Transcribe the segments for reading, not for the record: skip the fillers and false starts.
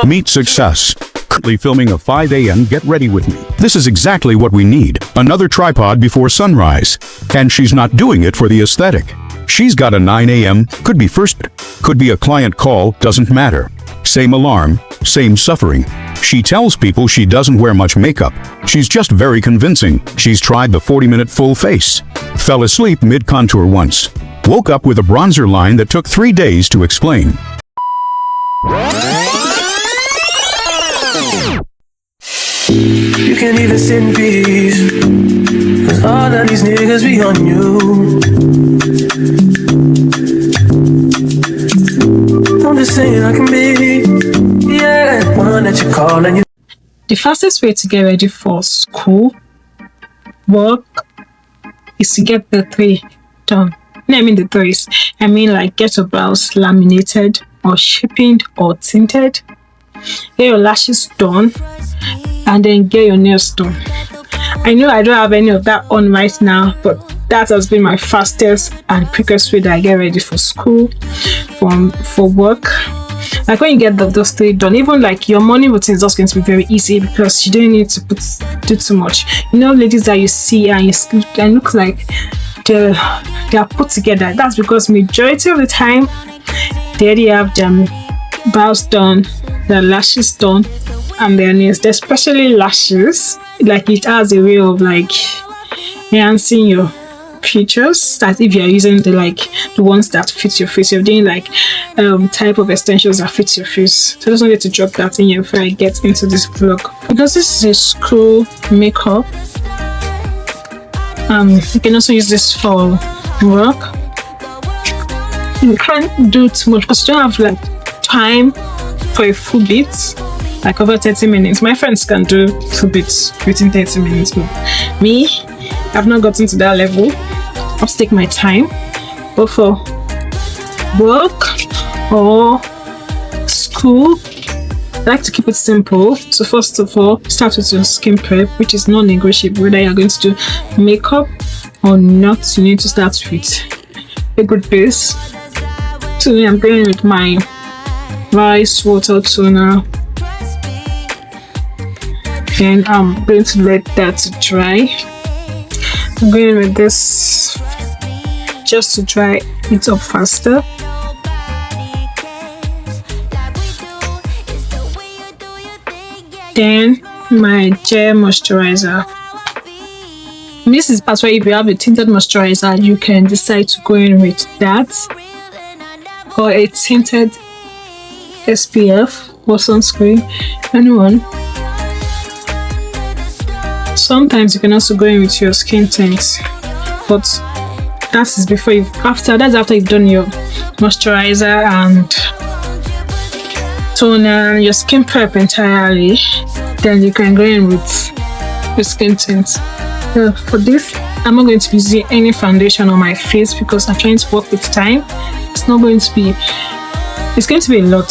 Meet success. Currently filming a 5 a.m. Get ready with me. This is exactly what we need. Another tripod before sunrise. And she's not doing it for the aesthetic. She's got a 9 a.m. Could be first. Could be a client call. Doesn't matter. Same alarm. Same suffering. She tells people she doesn't wear much makeup. She's just very convincing. She's tried the 40-minute full face. Fell asleep mid-contour once. Woke up with a bronzer line that took 3 days to explain. You can't even sit in peace, 'cause all of these niggas be on you. I'm just saying I can be, yeah, one that you call and you. The fastest way to get ready for school, work, is to get the 3 done. No, I mean the 3s. I mean like get your brows laminated or shaped or tinted. Get your lashes done and then get your nails done. I know I don't have any of that on right now, but that has been my fastest and quickest way that I get ready for school, for work. Like when you get those 3 done, even like your morning routine is just going to be very easy because you don't need to do too much. You know, ladies that you see and look like they are put together. That's because majority of the time they already have their brows done, their lashes done, and their nails, especially lashes. Like it has a way of like enhancing your features, that if you're using the ones that fit your face, you're doing like type of extensions that fit your face. So I just wanted to drop that in here before I get into this vlog. Because this is a school makeup, you can also use this for work. You can't do too much because you don't have like time for a full bit, like over 30 minutes. My friends can do full bits within 30 minutes, but me, I've not gotten to that level. I'll take my time. But for work or school, I like to keep it simple. So first of all, start with your skin prep, which is non-negotiable. Whether you're going to do makeup or not, you need to start with a good base. So I'm going with my rice water toner, and I'm going to let that dry. I'm going with this just to dry it up faster. Then my gel moisturizer. This is part where if you have a tinted moisturizer, you can decide to go in with that, or a tinted SPF or sunscreen, anyone. Sometimes you can also go in with your skin tints, but that's after you've done your moisturizer and toner, your skin prep entirely. Then you can go in with your skin tint. For this, I'm not going to be using any foundation on my face because I'm trying to work with time. It's going to be a lot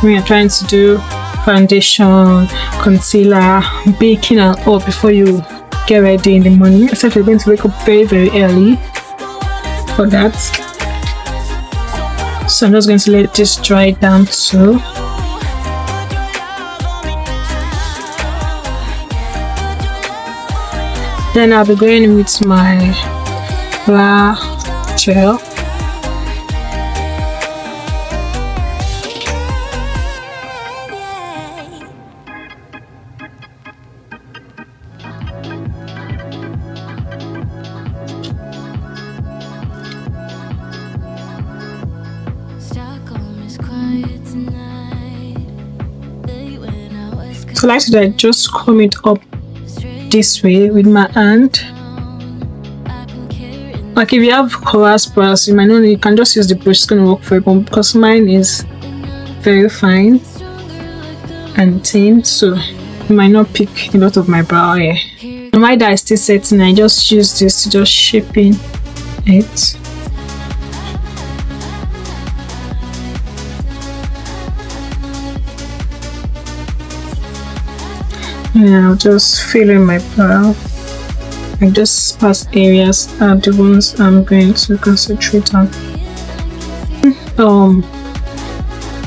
when you're trying to do foundation, concealer, baking and all before you get ready in the morning, except you're going to wake up very, very early for that. So I'm just going to let this dry down too. Then I'll be going with my brow gel. So like I just comb it up this way with my hand. Like if you have coarse brows, you can just use the brush. It's going to work for you, but because mine is very fine and thin, so it might not pick a lot of my brow hair. And my dye is still setting, I just use this to just shape in it. Yeah, I'll just fill in my brow. Like those sparse areas are the ones I'm going to concentrate on.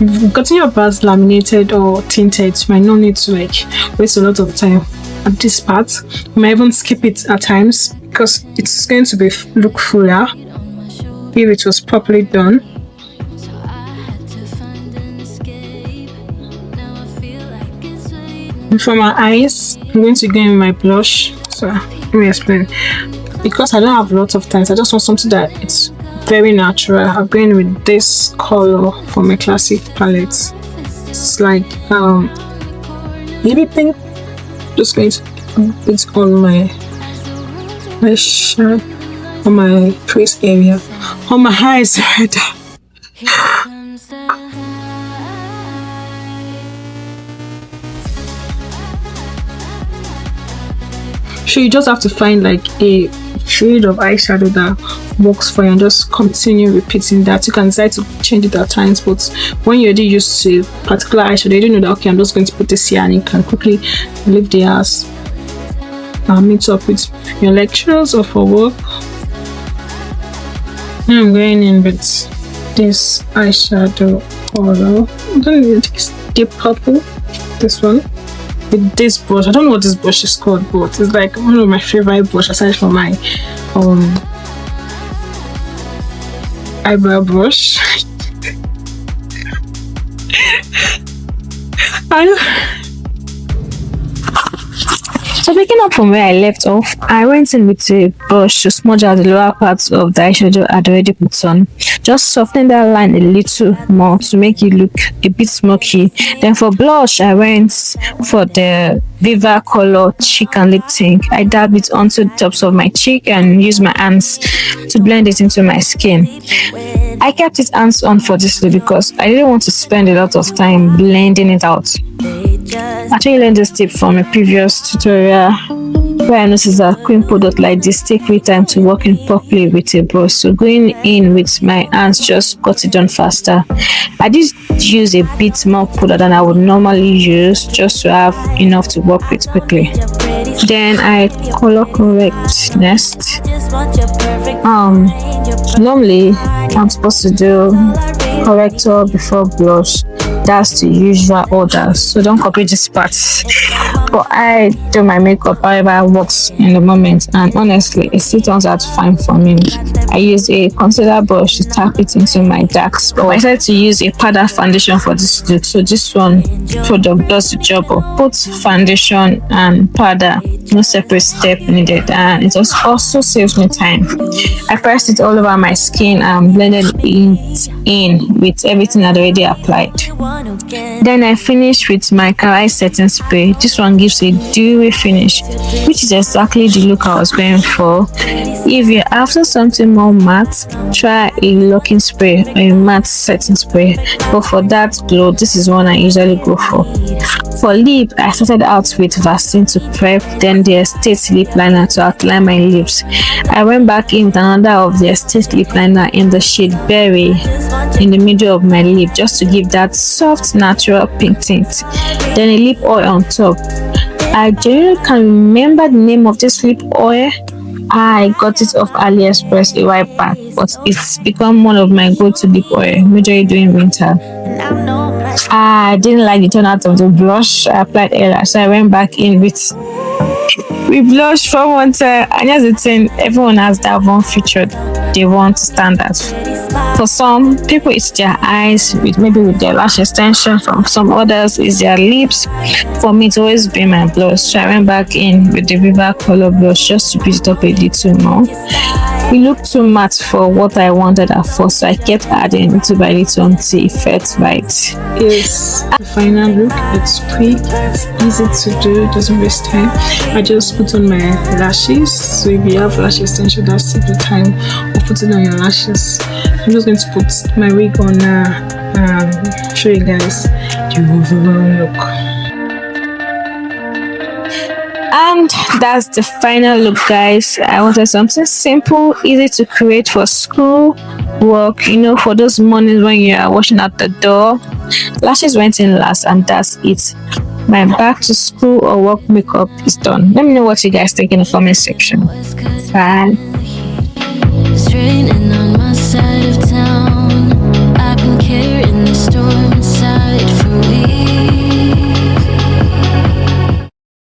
If you've gotten your brows laminated or tinted, you might not need to like waste a lot of time at this part. You might even skip it at times because it's going to be look fuller if it was properly done. And for my eyes, I'm going to go in my blush. So let me explain. Because I don't have lots of time, I just want something that it's very natural. I'm going with this color for my classic palette. It's like baby pink. Just going to put on my shadow, on my crease area, on my eyes rather. So you just have to find like a shade of eyeshadow that works for you and just continue repeating that. You can decide to change it at times, but when you're already used to particular eyeshadow, you don't know that okay, I'm just going to put this here and you can quickly leave the house and mix up with your lectures or for work. Now I'm going in with this eyeshadow color. I don't need this deep purple, this one. With this brush, I don't know what this brush is called, but it's like one of my favorite brushes aside from my eyebrow brush. So picking up from where I left off, I went in with a brush to smudge out the lower parts of the eyeshadow I'd already put on. Just softening that line a little more to make it look a bit smoky. Then for blush, I went for the Viva color cheek and lip tint. I dabbed it onto the tops of my cheek and used my hands to blend it into my skin. I kept it hands on for this look because I didn't want to spend a lot of time blending it out. I actually learned this tip from a previous tutorial where I noticed that cream product like this take me time to work in properly with a brush, so going in with my hands just got it done faster. I did use a bit more product than I would normally use just to have enough to work with quickly. Then I color correct next. Normally I'm supposed to do corrector before blush. That's the usual order, so don't copy this part. But I do my makeup however it works in the moment, and honestly it still turns out fine for me. I use a concealer brush to tap it into my dark spot. I decided to use a powder foundation for this look, so this one product does the job of both foundation and powder, no separate step needed, and it also saves me time. I pressed it all over my skin and blended it in with everything I'd already applied. Then I finished with my kawaii setting spray. This one gives a dewy finish, which is exactly the look I was going for. If you're after something more matte, try a locking spray or a matte setting spray, but for that glow, this is one I usually go for. For lip, I started out with Vaseline to prep, then the Estate lip liner to outline my lips. I went back in with another of the Estate lip liner in the shade Berry in the middle of my lip just to give that soft natural pink tint. Then a lip oil on top. I genuinely can't remember the name of this lip oil. I got it off AliExpress a while back, but it's become one of my go-to lip oil, majorly during winter. I didn't like the turnout of the blush I applied earlier, so I went back in with blush from one time. And here's the thing, everyone has that one feature they want to stand out. For some people it's their eyes, with their lash extension. From some others it's their lips. For me it's always been my blush, so I went back in with the Viva color blush just to beat it up a little more. It looked too matte for what I wanted at first, so I kept adding little by little until it felt right. Yes, the final look, it's quick, it's easy to do, it doesn't waste time. I just put on my lashes, so if you have lash extension, that's the time of putting on your lashes. I'm just going to put my wig on now and show you guys the overall look. And that's the final look, guys. I wanted something simple, easy to create for school work, for those mornings when you are washing out the door. Lashes went in last, and that's it. My back to school or work makeup is done. Let me know what you guys think in the comment section. Bye. It's raining on my side of